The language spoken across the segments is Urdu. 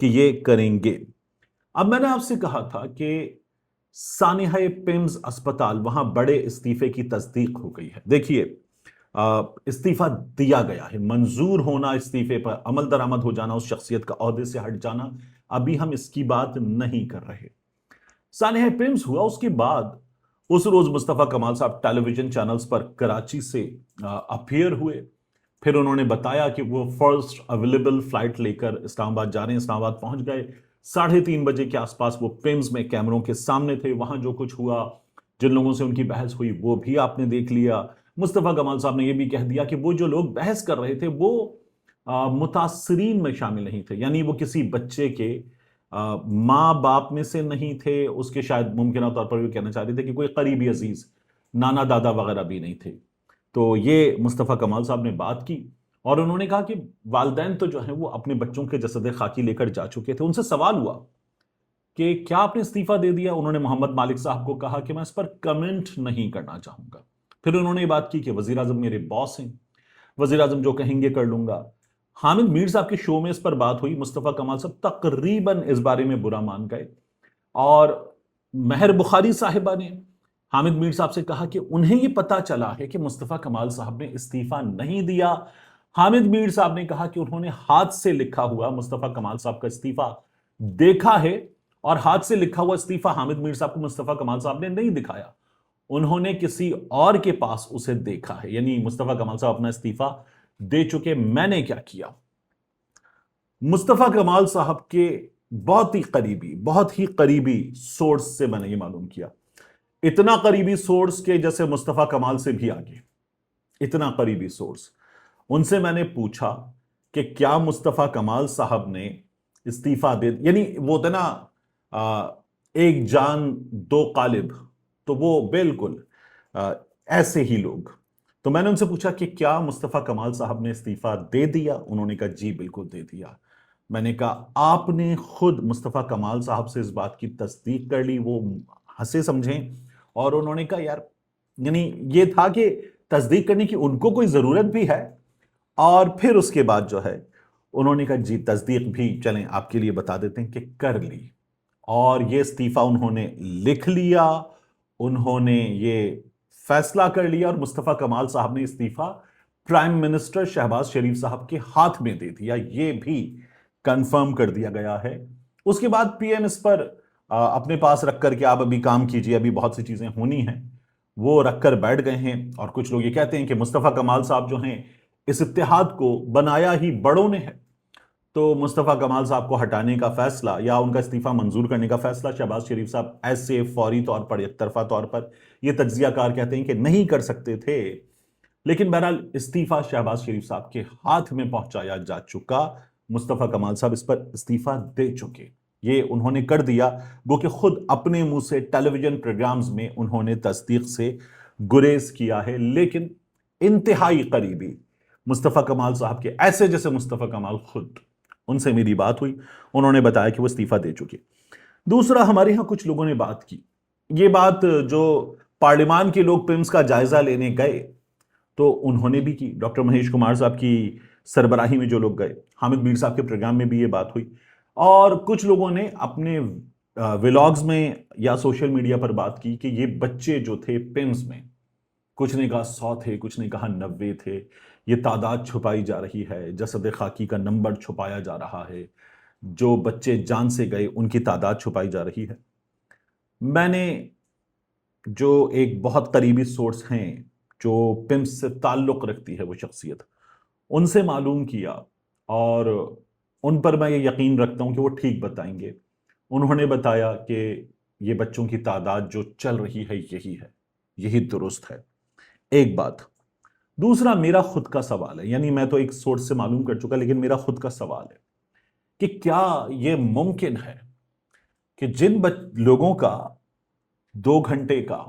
کہ یہ کریں گے۔ اب میں نے آپ سے کہا تھا کہ سانحہ پیمز اسپتال وہاں بڑے استعفے کی تصدیق ہو گئی ہے۔ دیکھیے استعفیٰ دیا گیا ہے، منظور ہونا، استعفے پر عمل درآمد ہو جانا، اس شخصیت کا عہدے سے ہٹ جانا، ابھی ہم اس کی بات نہیں کر رہے۔ سانحہ پیمز ہوا، اس کے بعد اس روز مصطفیٰ کمال صاحب ٹیلی ویژن چینلز پر کراچی سے اپیئر ہوئے، پھر انہوں نے بتایا کہ وہ فرسٹ اویلیبل فلائٹ لے کر اسلام آباد جا رہے ہیں، اسلام آباد پہنچ گئے، 3:30 بجے کے آس پاس وہ پیمز میں کیمروں کے سامنے تھے، وہاں جو کچھ ہوا، جن لوگوں سے ان کی بحث ہوئی وہ بھی آپ نے دیکھ لیا۔ مصطفیٰ کمال صاحب نے یہ بھی کہہ دیا کہ وہ جو لوگ بحث کر رہے تھے وہ متاثرین میں شامل نہیں تھے، یعنی وہ کسی بچے کے ماں باپ میں سے نہیں تھے، اس کے شاید ممکنہ طور پر بھی کہنا چاہ رہے تھے کہ کوئی قریبی عزیز نانا دادا وغیرہ بھی نہیں تھے۔ تو یہ مصطفیٰ کمال صاحب نے بات کی اور انہوں نے کہا کہ والدین تو جو ہیں وہ اپنے بچوں کے جسد خاکی لے کر جا چکے تھے۔ ان سے سوال ہوا کہ کیا آپ نے استعفیٰ دے دیا؟ انہوں نے محمد مالک صاحب کو کہا کہ میں اس پر کمنٹ نہیں کرنا چاہوں گا۔ پھر انہوں نے یہ بات کی کہ وزیر اعظم میرے باس ہیں، وزیر اعظم جو کہیں گے کر لوں گا۔ حامد میر صاحب کے شو میں اس پر بات ہوئی، مصطفیٰ کمال صاحب تقریباً اس بارے میں برا مان گئے، اور مہر بخاری صاحبہ نے حامد میر صاحب سے کہا کہ انہیں یہ پتا چلا ہے کہ مصطفیٰ کمال صاحب نے استعفیٰ نہیں دیا۔ حامد میر صاحب نے کہا کہ انہوں نے ہاتھ سے لکھا ہوا مصطفیٰ کمال صاحب کا استعفیٰ دیکھا ہے، اور ہاتھ سے لکھا ہوا استعفیٰ حامد میر صاحب کو مصطفیٰ کمال صاحب نے نہیں دکھایا، انہوں نے کسی اور کے پاس اسے دیکھا ہے، یعنی مصطفیٰ کمال صاحب اپنا استعفیٰ دے چکے۔ میں نے کیا کیا؟ مصطفیٰ کمال صاحب کے بہت ہی قریبی سورس سے میں نے یہ معلوم کیا، اتنا قریبی سورس کہ جیسے مصطفیٰ کمال سے بھی آگے، اتنا قریبی سورس، ان سے میں نے پوچھا کہ کیا مصطفیٰ کمال صاحب نے استعفیٰ دے، یعنی وہ تھا نا ایک جان دو قالب، تو وہ بالکل ایسے ہی لوگ۔ تو میں نے ان سے پوچھا کہ کیا مصطفیٰ کمال صاحب نے استعفیٰ دے دیا؟ انہوں نے کہا جی بالکل دے دیا۔ میں نے کہا آپ نے خود مصطفیٰ کمال صاحب سے اس بات کی تصدیق کر لی؟ وہ ہنسے سمجھیں، اور انہوں نے کہا یار، یعنی یہ تھا کہ تصدیق کرنے کی ان کو کوئی ضرورت بھی ہے، اور پھر اس کے بعد جو ہے انہوں نے کہا جی تصدیق بھی چلیں آپ کے لیے بتا دیتے ہیں کہ کر لی، اور یہ استعفیٰ انہوں نے لکھ لیا، انہوں نے یہ فیصلہ کر لیا، اور مصطفیٰ کمال صاحب نے استعفیٰ پرائم منسٹر شہباز شریف صاحب کے ہاتھ میں دے دیا، یہ بھی کنفرم کر دیا گیا ہے۔ اس کے بعد پی ایم اس پر اپنے پاس رکھ کر کے آپ ابھی کام کیجئے، ابھی بہت سی چیزیں ہونی ہیں، وہ رکھ کر بیٹھ گئے ہیں، اور کچھ لوگ یہ کہتے ہیں کہ مصطفیٰ کمال صاحب جو ہیں اس اتحاد کو بنایا ہی بڑوں نے ہے، تو مصطفیٰ کمال صاحب کو ہٹانے کا فیصلہ یا ان کا استعفیٰ منظور کرنے کا فیصلہ شہباز شریف صاحب ایسے فوری طور پر، یک طرفہ طور پر، یہ تجزیہ کار کہتے ہیں کہ نہیں کر سکتے تھے، لیکن بہرحال استعفیٰ شہباز شریف صاحب کے ہاتھ میں پہنچایا جا چکا، مصطفیٰ کمال صاحب اس پر استعفیٰ دے چکے، یہ انہوں نے کر دیا، گو کہ خود اپنے منہ سے ٹیلی ویژن پروگرامز میں انہوں نے تصدیق سے گریز کیا ہے۔ لیکن انتہائی قریبی مصطفیٰ کمال صاحب کے، ایسے جیسے مصطفیٰ کمال خود، ان سے میری بات ہوئی، انہوں نے بتایا کہ وہ استعفیٰ دے چکے۔ دوسرا، ہمارے ہاں کچھ لوگوں نے بات کی، یہ بات جو پارلیمان کے لوگ پیمز کا جائزہ لینے گئے تو انہوں نے بھی کی، ڈاکٹر مہیش کمار صاحب کی سربراہی میں جو لوگ گئے، حامد میر صاحب کے پروگرام میں بھی یہ بات ہوئی، اور کچھ لوگوں نے اپنے ولاگز میں یا سوشل میڈیا پر بات کی کہ یہ بچے جو تھے پیمز میں، کچھ نے کہا 100 تھے، کچھ نے کہا 90 تھے، یہ تعداد چھپائی جا رہی ہے، جسد خاکی کا نمبر چھپایا جا رہا ہے، جو بچے جان سے گئے ان کی تعداد چھپائی جا رہی ہے۔ میں نے جو ایک بہت قریبی سورس ہیں جو پیمز سے تعلق رکھتی ہے وہ شخصیت، ان سے معلوم کیا، اور ان پر میں یہ یقین رکھتا ہوں کہ وہ ٹھیک بتائیں گے۔ انہوں نے بتایا کہ یہ بچوں کی تعداد جو چل رہی ہے یہی ہے، یہی درست ہے۔ ایک بات۔ دوسرا، میرا خود کا سوال ہے، یعنی میں تو ایک سورس سے معلوم کر چکا، لیکن میرا خود کا سوال ہے کہ کیا یہ ممکن ہے کہ جن لوگوں کا 2 گھنٹے کا،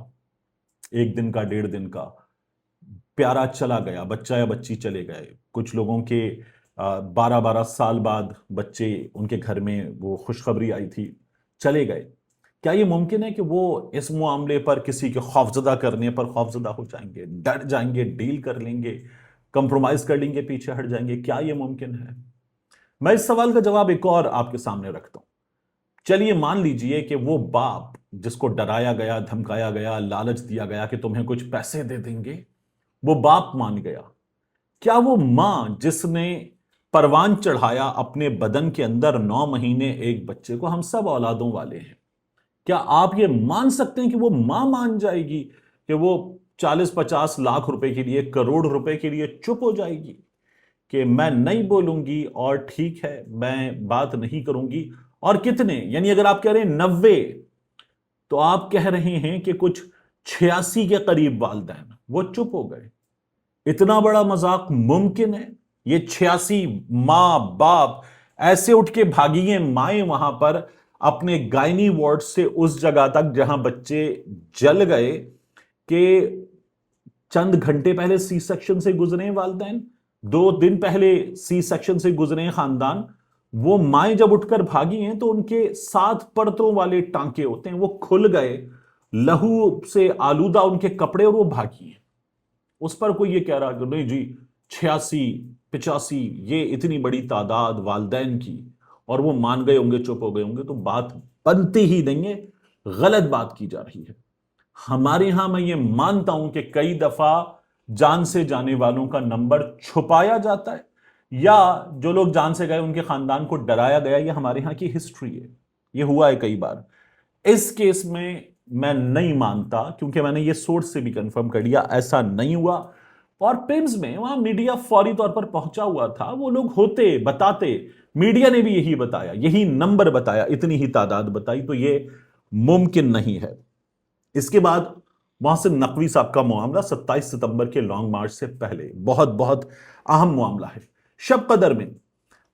1 دن کا، 1.5 دن کا پیارا چلا گیا، بچہ یا بچی چلے گئے، کچھ لوگوں کے 12 سال بعد بچے ان کے گھر میں وہ خوشخبری آئی تھی چلے گئے، کیا یہ ممکن ہے کہ وہ اس معاملے پر کسی کے خوفزدہ کرنے پر خوفزدہ ہو جائیں گے، ڈر جائیں گے، ڈیل کر لیں گے، کمپرومائز کر لیں گے، پیچھے ہٹ جائیں گے؟ کیا یہ ممکن ہے؟ میں اس سوال کا جواب ایک اور آپ کے سامنے رکھتا ہوں. چلیے مان لیجئے کہ وہ باپ جس کو ڈرایا گیا، دھمکایا گیا، لالچ دیا گیا کہ تمہیں کچھ پیسے دے دیں گے، وہ باپ مان گیا. کیا وہ ماں جس نے پروان چڑھایا اپنے بدن کے اندر 9 مہینے ایک بچے کو، ہم سب اولادوں والے ہیں، کیا آپ یہ مان سکتے ہیں کہ وہ ماں مان جائے گی کہ وہ 40-50 لاکھ روپے کے لیے، کروڑ روپے کے لیے چپ ہو جائے گی کہ میں نہیں بولوں گی اور ٹھیک ہے میں بات نہیں کروں گی؟ اور کتنے، یعنی اگر آپ کہہ رہے ہیں 90، تو آپ کہہ رہے ہیں کہ کچھ 86 کے قریب والدین وہ چپ ہو گئے. اتنا بڑا مذاق ممکن ہے؟ یہ 86 ماں باپ ایسے اٹھ کے بھاگی ہیں مائیں وہاں پر اپنے گائنی وارڈ سے اس جگہ تک جہاں بچے جل گئے کہ چند گھنٹے پہلے سی سیکشن سے گزرے ہیں والدین، 2 دن پہلے سی سیکشن سے گزرے ہیں خاندان. وہ مائیں جب اٹھ کر بھاگی ہیں تو ان کے 7 پرتوں والے ٹانکے ہوتے ہیں، وہ کھل گئے، لہو سے آلودہ ان کے کپڑے، اور وہ بھاگی ہیں. اس پر کوئی یہ کہہ رہا کہ نہیں جی 86-85 یہ اتنی بڑی تعداد والدین کی اور وہ مان گئے ہوں گے، چپ ہو گئے ہوں گے، تو بات بنتی ہی نہیں ہے، غلط بات کی جا رہی ہے. ہمارے ہاں میں یہ مانتا ہوں کہ کئی دفعہ جان سے جانے والوں کا نمبر چھپایا جاتا ہے، یا جو لوگ جان سے گئے ان کے خاندان کو ڈرایا گیا. یہ ہمارے ہاں کی ہسٹری ہے، یہ ہوا ہے کئی بار. اس کیس میں نہیں مانتا، کیونکہ میں نے یہ سورس سے بھی کنفرم کر لیا ایسا نہیں ہوا. اور پیمز میں وہاں میڈیا فوری طور پر پہنچا ہوا تھا، وہ لوگ ہوتے بتاتے، میڈیا نے بھی یہی بتایا، یہی نمبر بتایا، اتنی ہی تعداد بتائی، تو یہ ممکن نہیں ہے. اس کے بعد محسن نقوی صاحب کا معاملہ 27 ستمبر کے لانگ مارچ سے پہلے بہت بہت اہم معاملہ ہے. شب قدر میں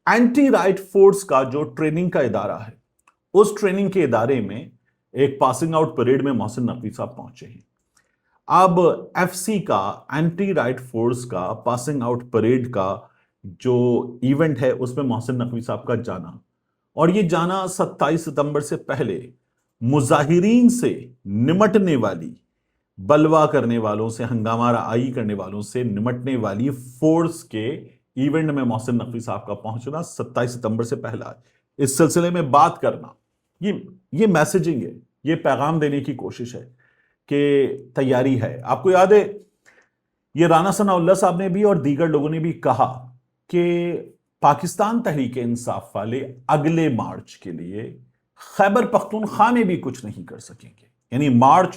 اینٹی رائٹ فورس کا جو ٹریننگ کا ادارہ ہے، اس ٹریننگ کے ادارے میں ایک پاسنگ آؤٹ پریڈ میں محسن نقوی صاحب پہنچے ہیں. اب ایف سی کا، اینٹی رائٹ فورس کا پاسنگ آؤٹ پریڈ کا جو ایونٹ ہے اس میں محسن نقوی صاحب کا جانا، اور یہ جانا 27 ستمبر سے پہلے مظاہرین سے نمٹنے والی، بلوا کرنے والوں سے، ہنگامہ رعائی کرنے والوں سے نمٹنے والی فورس کے ایونٹ میں محسن نقوی صاحب کا پہنچنا 27 ستمبر سے پہلا ہے. اس سلسلے میں بات کرنا، یہ میسیجنگ ہے، یہ پیغام دینے کی کوشش ہے کہ تیاری ہے. آپ کو یاد ہے یہ رانا ثناء اللہ صاحب نے بھی اور دیگر لوگوں نے بھی کہا کہ پاکستان تحریک انصاف والے اگلے مارچ کے لیے خیبر پختونخوا میں بھی کچھ نہیں کر سکیں گے. یعنی مارچ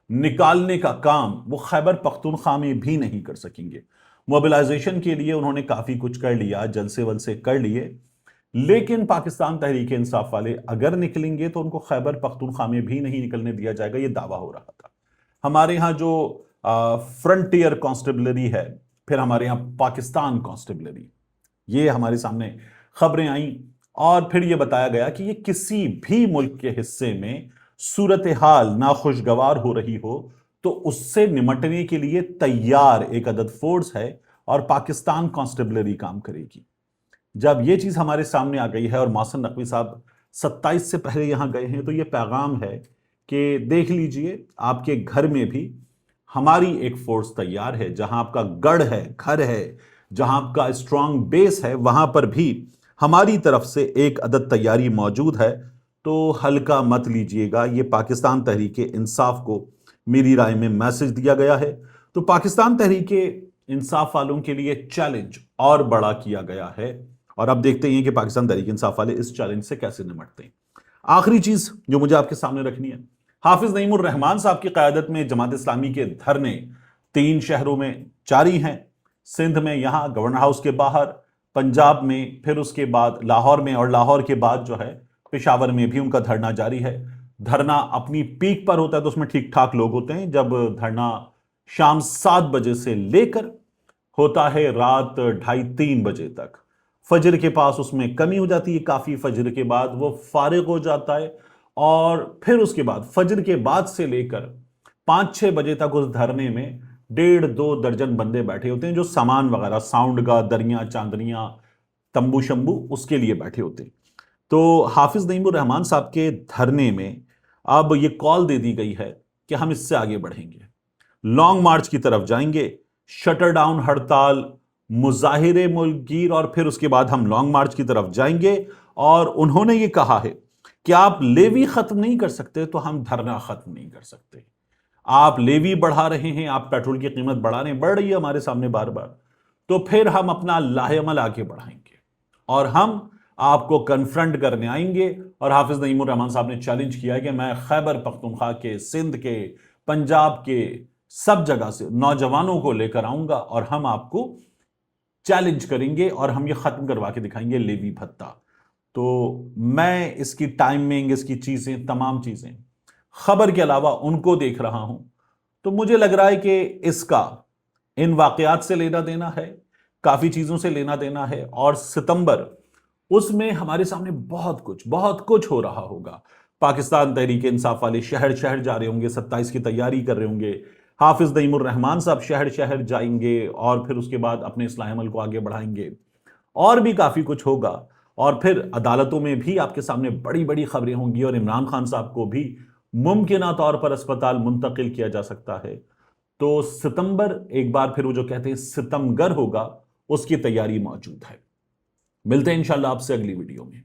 نکالنے کا کام وہ خیبر پختونخوا میں بھی نہیں کر سکیں گے. موبلائزیشن کے لیے انہوں نے کافی کچھ کر لیا، جلسے ولسے کر لیے، لیکن پاکستان تحریک انصاف والے اگر نکلیں گے تو ان کو خیبر پختونخوا میں بھی نہیں نکلنے دیا جائے گا. یہ دعویٰ ہو رہا تھا. ہمارے ہاں جو فرنٹیئر کانسٹیبلری ہے، پھر ہمارے ہاں پاکستان کانسٹیبلری، یہ ہمارے سامنے خبریں آئیں، اور پھر یہ بتایا گیا کہ یہ کسی بھی ملک کے حصے میں صورتحال ناخوشگوار ہو رہی ہو تو اس سے نمٹنے کے لیے تیار ایک عدد فورس ہے، اور پاکستان کانسٹیبلری کام کرے گی. جب یہ چیز ہمارے سامنے آ گئی ہے اور محسن نقوی صاحب 27 سے پہلے یہاں گئے ہیں، تو یہ پیغام ہے کہ دیکھ لیجئے آپ کے گھر میں بھی ہماری ایک فورس تیار ہے. جہاں آپ کا گڑھ ہے، گھر ہے، جہاں آپ کا اسٹرانگ بیس ہے، وہاں پر بھی ہماری طرف سے ایک عدد تیاری موجود ہے. تو ہلکا مت لیجئے گا. یہ پاکستان تحریک انصاف کو میری رائے میں میسج دیا گیا ہے. تو پاکستان تحریک انصاف والوں کے لیے چیلنج اور بڑا کیا گیا ہے، اور اب دیکھتے ہیں کہ پاکستان تحریک انصاف والے اس چیلنج سے کیسے نمٹتے ہیں. آخری چیز جو مجھے آپ کے سامنے رکھنی ہے، حافظ نعیم الرحمان صاحب کی قیادت میں جماعت اسلامی کے دھرنے 3 شہروں میں جاری ہیں. سندھ میں یہاں گورنر ہاؤس کے باہر، پنجاب میں، پھر اس کے بعد لاہور میں، اور لاہور کے بعد جو ہے پشاور میں بھی ان کا دھرنا جاری ہے. دھرنا اپنی پیک پر ہوتا ہے تو اس میں ٹھیک ٹھاک لوگ ہوتے ہیں. جب دھرنا شام 7 بجے سے لے کر ہوتا ہے رات 2:30-3 بجے تک، فجر کے پاس اس میں کمی ہو جاتی ہے کافی، فجر کے بعد وہ فارغ ہو جاتا ہے، اور پھر اس کے بعد فجر کے بعد سے لے کر 5-6 بجے تک اس دھرنے میں 1.5-2 درجن بندے بیٹھے ہوتے ہیں، جو سامان وغیرہ، ساؤنڈ کا، دریاں چاندنیاں، تمبو شمبو، اس کے لیے بیٹھے ہوتے ہیں. تو حافظ نعیم الرحمان صاحب کے دھرنے میں اب یہ کال دے دی گئی ہے کہ ہم اس سے آگے بڑھیں گے، لانگ مارچ کی طرف جائیں گے. شٹر ڈاؤن ہڑتال مظاہرے ملک گیر، اور پھر اس کے بعد ہم لانگ مارچ کی طرف جائیں گے۔ اور انہوں نے یہ کہا ہے کہ آپ لیوی ختم نہیں کر سکتے تو ہم دھرنا ختم نہیں کر سکتے۔ آپ لیوی بڑھا رہے ہیں، آپ پیٹرول کی قیمت بڑھا رہے ہیں، بڑھ رہی ہے ہمارے سامنے بار بار، تو پھر ہم اپنا لاہ عمل آگے بڑھائیں گے اور ہم آپ کو کنفرنٹ کرنے آئیں گے۔ اور حافظ نعیم الرحمن صاحب نے چیلنج کیا ہے کہ میں خیبر پختونخوا کے، سندھ کے، پنجاب کے سب جگہ سے نوجوانوں کو لے کر آؤں گا اور ہم آپ کو چیلنج کریں گے اور ہم یہ ختم کروا کے دکھائیں گے لیوی بھتہ۔ تو میں اس کی ٹائمنگ، اس کی چیزیں، تمام چیزیں خبر کے علاوہ ان کو دیکھ رہا ہوں، تو مجھے لگ رہا ہے کہ اس کا ان واقعات سے لینا دینا ہے، کافی چیزوں سے لینا دینا ہے، اور ستمبر اس میں ہمارے سامنے بہت کچھ ہو رہا ہوگا۔ پاکستان تحریک انصاف والے شہر شہر جا رہے ہوں گے، 27 کی تیاری کر رہے ہوں گے، حافظ نعیم الرحمن صاحب شہر شہر جائیں گے اور پھر اس کے بعد اپنے اصلاح عمل کو آگے بڑھائیں گے، اور بھی کافی کچھ ہوگا۔ اور پھر عدالتوں میں بھی آپ کے سامنے بڑی بڑی خبریں ہوں گی، اور عمران خان صاحب کو بھی ممکنہ طور پر اسپتال منتقل کیا جا سکتا ہے۔ تو ستمبر ایک بار پھر وہ جو کہتے ہیں ستمگر ہوگا، اس کی تیاری موجود ہے۔ ملتے ہیں انشاءاللہ آپ سے اگلی ویڈیو میں۔